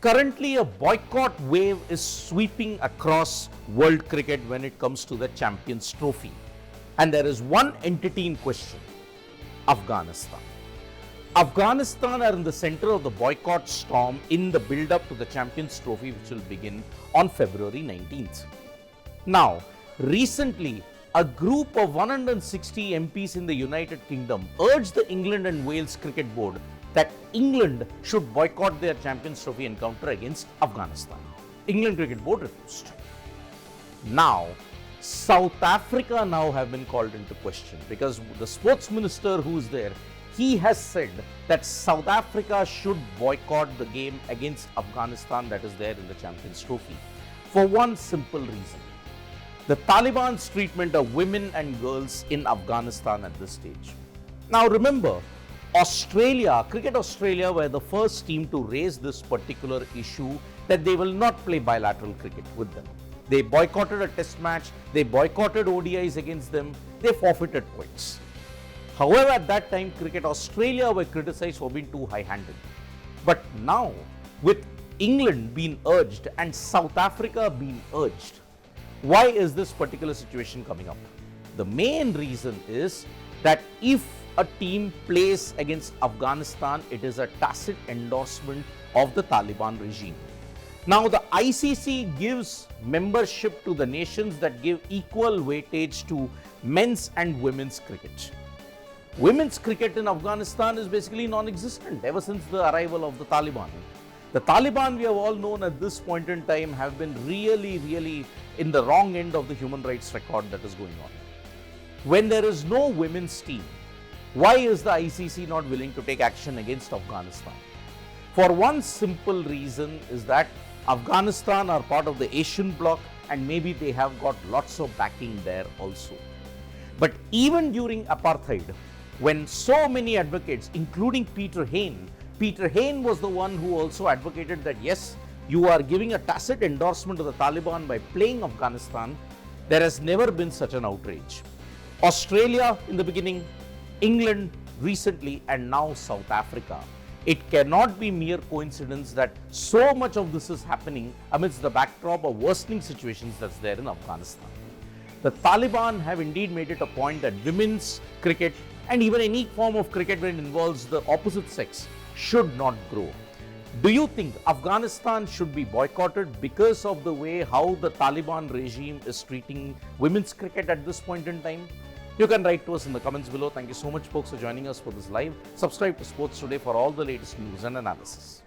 Currently, a boycott wave is sweeping across world cricket when it comes to the Champions Trophy. And there is one entity in question, Afghanistan. Afghanistan are in the center of the boycott storm in the build-up to the Champions Trophy, which will begin on February 19th. Now, recently, a group of 160 MPs in the United Kingdom urged the England and Wales Cricket Board that England should boycott their Champions Trophy encounter against Afghanistan. England Cricket Board refused. Now, South Africa now have been called into question because the sports minister who is there, he has said that South Africa should boycott the game against Afghanistan that is there in the Champions Trophy for one simple reason. The Taliban's treatment of women and girls in Afghanistan at this stage. Now remember, Cricket Australia were the first team to raise this particular issue that they will not play bilateral cricket with them. They boycotted a test match, they boycotted ODIs against them, they forfeited points. However, at that time, Cricket Australia were criticized for being too high-handed. But now, with England being urged and South Africa being urged, why is this particular situation coming up? The main reason is that if a team plays against Afghanistan, it is a tacit endorsement of the Taliban regime. Now, the ICC gives membership to the nations that give equal weightage to men's and women's cricket. Women's cricket in Afghanistan is basically non-existent ever since the arrival of the Taliban. The Taliban, we have all known at this point in time, have been really in the wrong end of the human rights record that is going on. When there is no women's team, why is the ICC not willing to take action against Afghanistan? For one simple reason is that Afghanistan are part of the Asian bloc and maybe they have got lots of backing there also. But even during apartheid, when so many advocates, including Peter Hain was the one who also advocated that yes, you are giving a tacit endorsement to the Taliban by playing Afghanistan, there has never been such an outrage. Australia in the beginning, England recently, and now South Africa. It cannot be mere coincidence that so much of this is happening amidst the backdrop of worsening situations that's there in Afghanistan. The Taliban have indeed made it a point that women's cricket and even any form of cricket when it involves the opposite sex should not grow. Do you think Afghanistan should be boycotted because of the way how the Taliban regime is treating women's cricket at this point in time? You can write to us in the comments below. Thank you so much, folks, for joining us for this live. Subscribe to Sports Today for all the latest news and analysis.